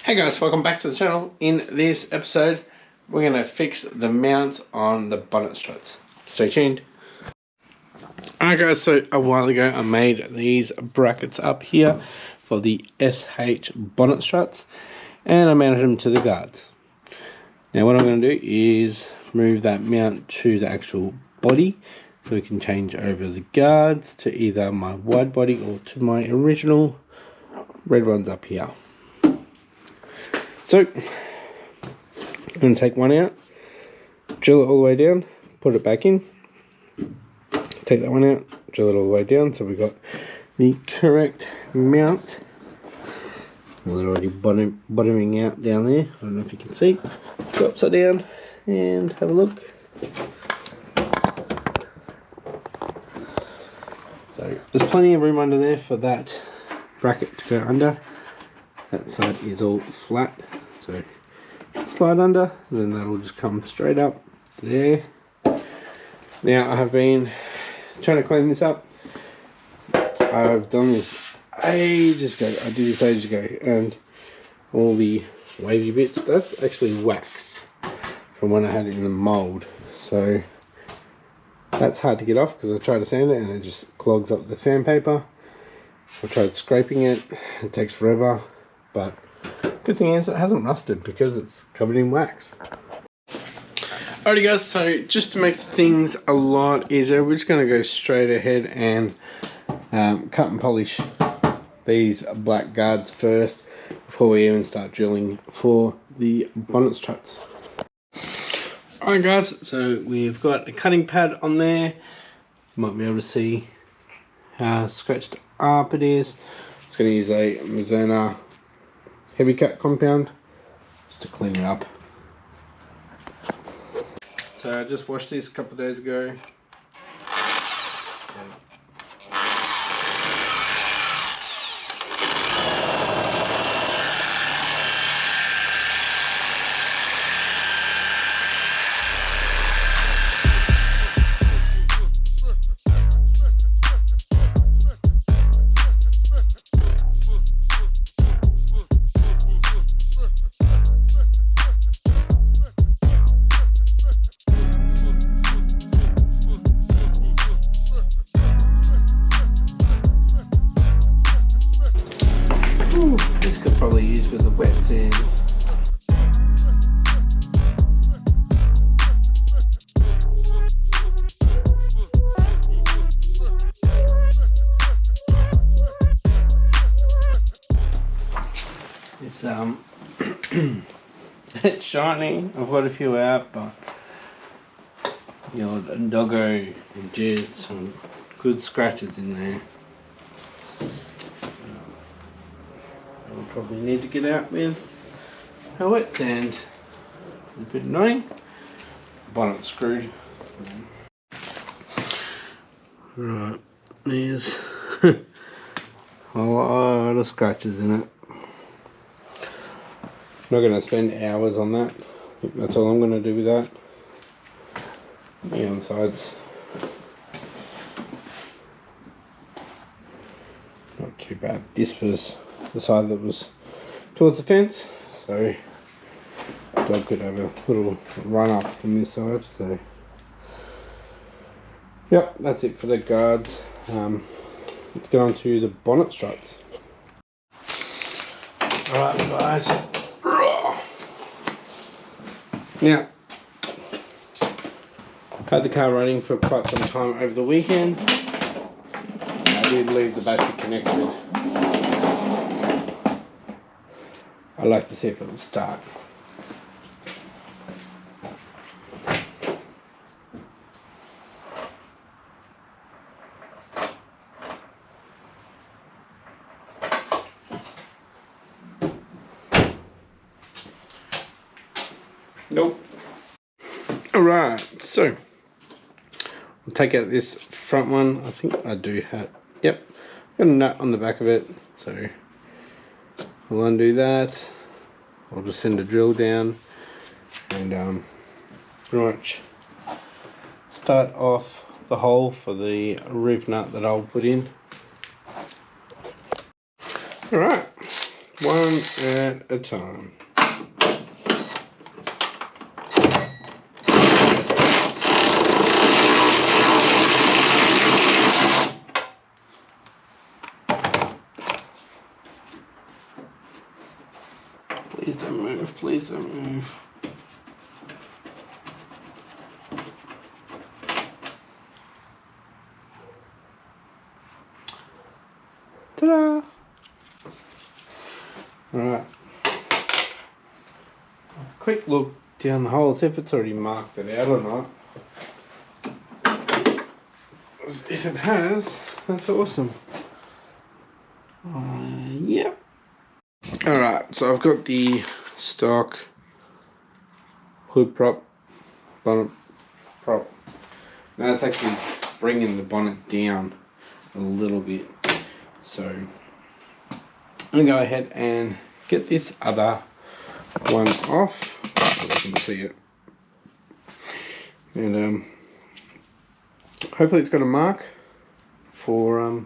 Hey guys, welcome back to the channel. In this episode, we're going to fix the mount on the bonnet struts. Stay tuned. Alright guys, so a while ago I made these brackets up here for the SH bonnet struts and I mounted them to the guards. Now what I'm going to do is move that mount to the actual body so we can change over the guards to either my wide body or to my original red ones up here. So, I'm going to take one out, drill it all the way down, put it back in, take that one out, drill it all the way down, so we've got the correct mount. Well, they're already bottoming out down there, I don't know if you can see. Let's go upside down and have a look. So, there's plenty of room under there for that bracket to go under. That side is all flat, so slide under, and then that'll just come straight up there. Now I have been trying to clean this up. I've done this ages ago. I did this ages ago, and all the wavy bits, that's actually wax from when I had it in the mold. So that's hard to get off because I tried to sand it and it just clogs up the sandpaper. I tried scraping it, it takes forever. But good thing is it hasn't rusted because it's covered in wax. Alrighty guys, so just to make things a lot easier, we're just going to go straight ahead and cut and polish these black guards first before we even start drilling for the bonnet struts. Alright guys, so we've got a cutting pad on there. You might be able to see how scratched up it is. I'm just going to use a Mizuno heavy cut compound just to clean it up. So I just washed this a couple of days ago. This could probably use with a wet sand. It's it's shiny. I've got a few out, but you know, doggo and jizz, some good scratches in there. I'll probably need to get out with a wet sand. It's a bit annoying. Bonnet screwed. Right, there's a lot of scratches in it. I'm not going to spend hours on that. I think that's all I'm going to do with that. The insides, not too bad. This was the side that was towards the fence, so dog could have a little run up from this side. So yep, that's it for the guards. Let's get on to the bonnet struts. Alright guys, now I've had the car running for quite some time over the weekend. I did leave the battery connected. I'd like to see if it will start. Nope. Alright, so I'll take out this front one. I think I do have, yep, got a nut on the back of it, so I'll undo that. I'll just send a drill down and pretty much start off the hole for the riv nut that I'll put in. Alright, one at a time. Please don't move, please don't move. Ta-da! Alright. Quick look down the hole, see if it's already marked it out or not. If it has, that's awesome. Yep. Alright, so I've got the stock hood prop, bonnet prop. Now it's actually bringing the bonnet down a little bit. So I'm going to go ahead and get this other one off so you can see it. And hopefully it's got a mark for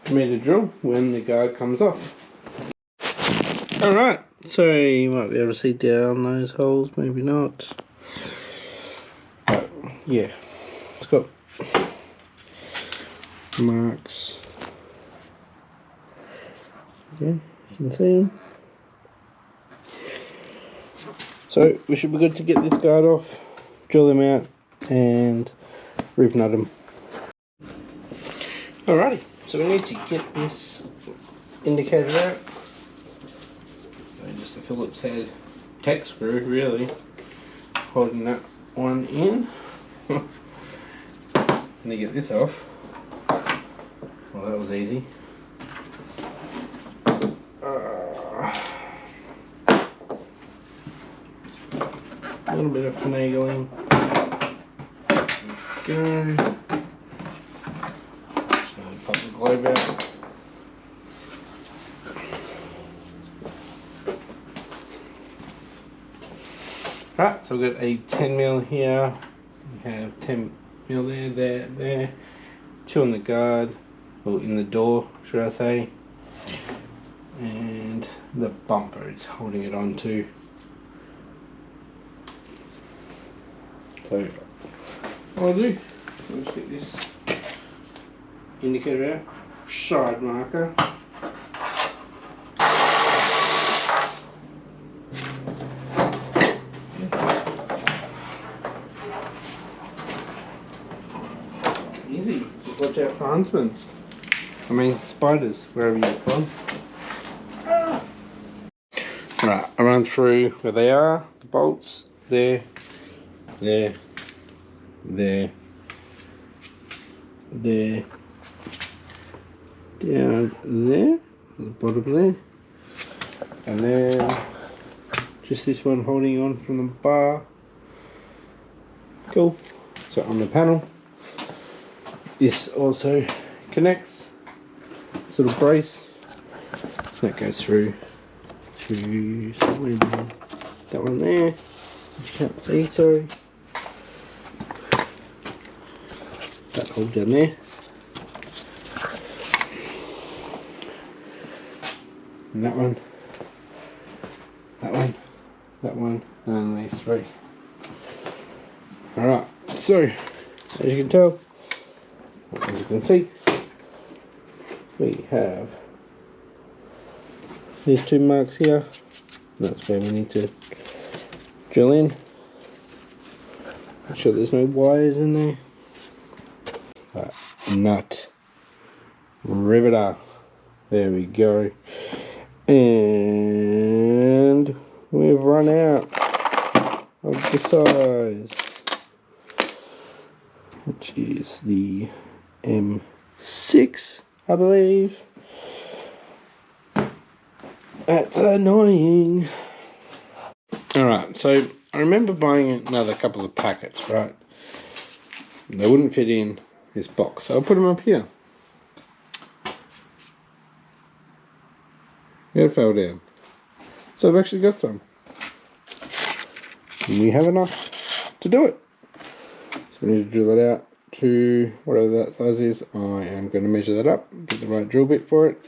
me to drill when the guard comes off. Alright, so you might be able to see down those holes, maybe not. But yeah, it's got marks. Yeah, you can see them. So we should be good to get this guard off, drill them out and riv nut them. Alrighty, so we need to get this indicator out. So just a Phillips head tack screw really, holding that one in. And to get this off, well that was easy. A little bit of finagling. There we go. Just going to pop the globe out. Right, so we've got a 10mm here. We have 10mm there. 2 on the guard, or in the door, should I say. And the bumper is holding it on to. So what I'll do, I'll just get this indicator out, side marker. Easy, just watch out for huntsmen. I mean spiders, wherever you're from. Right, I run through where they are, the bolts, there, down there, the bottom there, and then just this one holding on from the bar. Cool. So on the panel, this also connects this little brace that goes through to somewhere down that one there, which you can't see, sorry. That hole down there. And that one, and these 3. Alright, so as you can tell, as you can see, we have these 2 marks here. That's where we need to drill in. Make sure there's no wires in there. Nut riveter. There we go. And we've run out of the size, which is the M6, I believe. That's annoying. Alright, so I remember buying another couple of packets, right? They wouldn't fit in this box, so I'll put them up here. It fell down. So I've actually got some. And we have enough to do it. So we need to drill it out to whatever that size is. I am going to measure that up, get the right drill bit for it.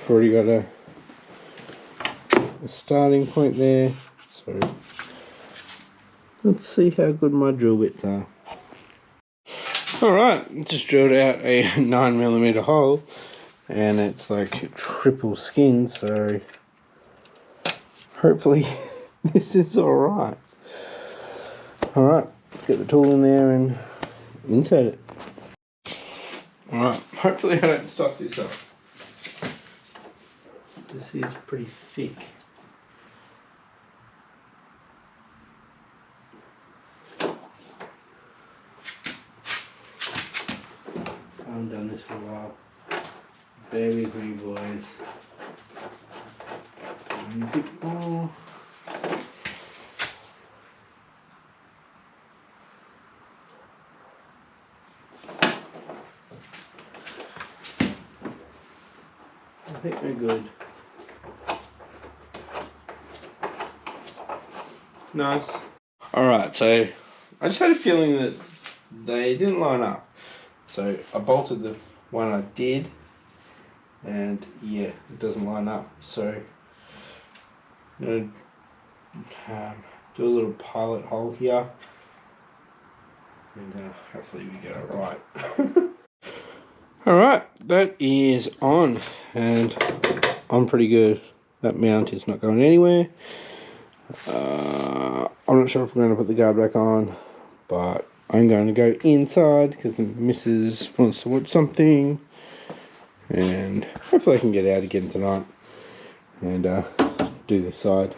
already got a starting point there, so let's see how good my drill bits are. Alright, just drilled out a 9mm hole, and it's like triple skin, so hopefully this is alright. Alright, let's get the tool in there and insert it. Alright, hopefully I don't stop this up. This is pretty thick. I haven't done this for a while. Bear with me, boys. A bit more. I think we're good. Nice. Alright, so I just had a feeling that they didn't line up. So I bolted the one I did, and yeah, it doesn't line up. So I'm going to do a little pilot hole here, and hopefully we get it right. Alright, that is on, and I'm pretty good. That mount is not going anywhere. I'm not sure if I'm going to put the guard back on, but I'm going to go inside because the missus wants to watch something, and hopefully I can get out again tonight and do this side.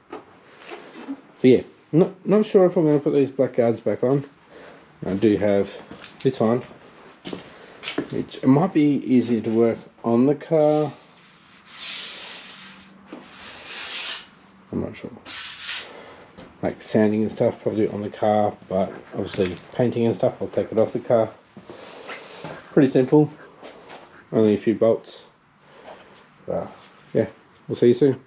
So yeah, not sure if I'm going to put these black guards back on. I do have this one, which it might be easier to work on the car. I'm not sure. Like sanding and stuff, probably on the car, but obviously painting and stuff, I'll take it off the car. Pretty simple, only a few bolts. But yeah, we'll see you soon.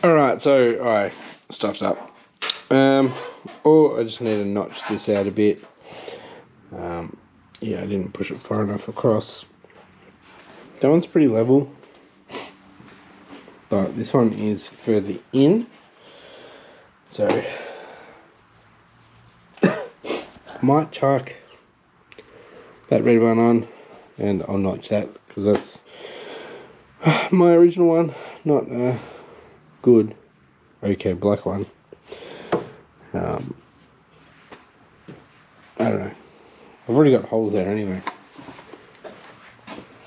Alright, so I stuffed up. Or I just need to notch this out a bit. Yeah, I didn't push it far enough across. That one's pretty level, but this one is further in. So I might chuck that red one on, and I'll notch that because that's my original one, not a good, okay, black one. I don't know. I've already got holes there anyway.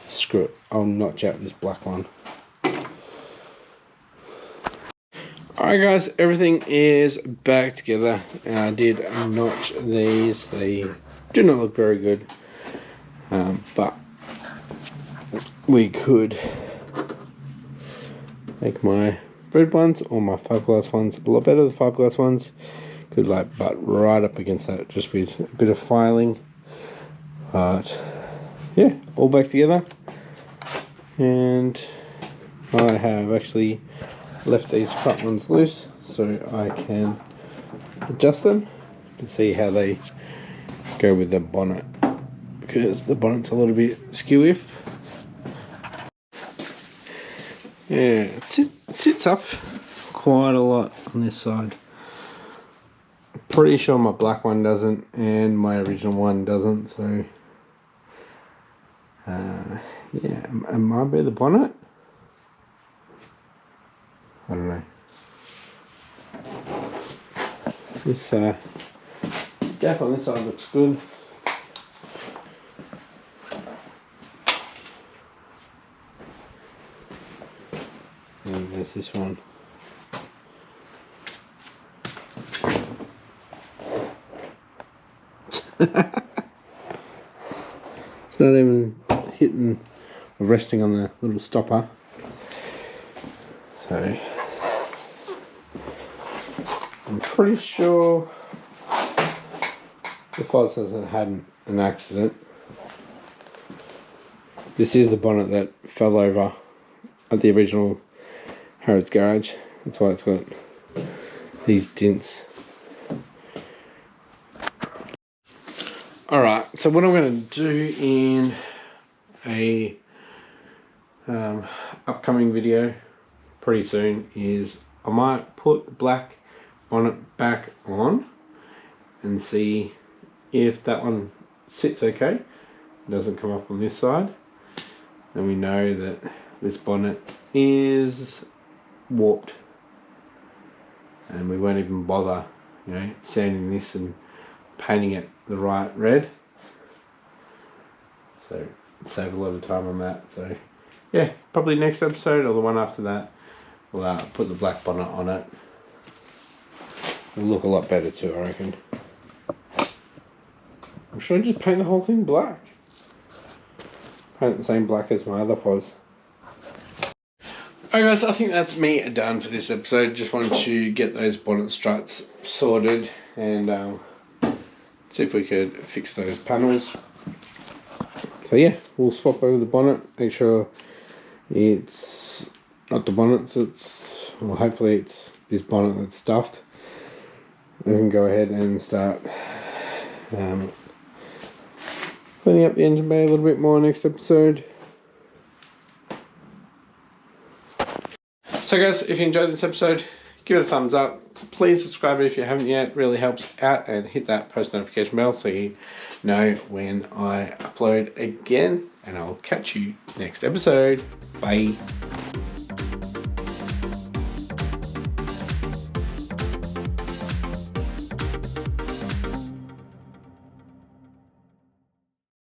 Screw it. I'll notch out this black one. Alright guys, everything is back together, and I did notch these. They do not look very good, but we could make my red ones or my fiberglass ones a lot better. The fiberglass ones could like butt right up against that just with a bit of filing. But yeah, all back together, and I have actually left these front ones loose so I can adjust them to see how they go with the bonnet, because the bonnet's a little bit skewy. Yeah, it sits up quite a lot on this side. I'm pretty sure my black one doesn't and my original one doesn't, so yeah, it might be the bonnet. I don't know. This gap on this side looks good. And there's this one. It's not even hitting or resting on the little stopper. So I'm pretty sure the fault says it had an accident. This is the bonnet that fell over at the original Harrods garage. That's why it's got these dents. Alright, so what I'm going to do in a upcoming video pretty soon is I might put the black bonnet back on and see if that one sits okay, it doesn't come up on this side. Then we know that this bonnet is warped, and we won't even bother, you know, sanding this and painting it the right red. So save a lot of time on that. So yeah, probably next episode or the one after that, we'll put the black bonnet on it. It'll look a lot better too, I reckon. Or should I just paint the whole thing black? Paint the same black as my other fuzz. Alright guys, I think that's me done for this episode. Just wanted to get those bonnet struts sorted and see if we could fix those panels. So yeah, we'll swap over the bonnet, make sure it's not the bonnet that's, well hopefully it's this bonnet that's stuffed. Then we can go ahead and start cleaning up the engine bay a little bit more next episode. So guys, if you enjoyed this episode, give it a thumbs up. Please subscribe if you haven't yet, it really helps out, and hit that post notification bell so you know when I upload again, and I'll catch you next episode. Bye.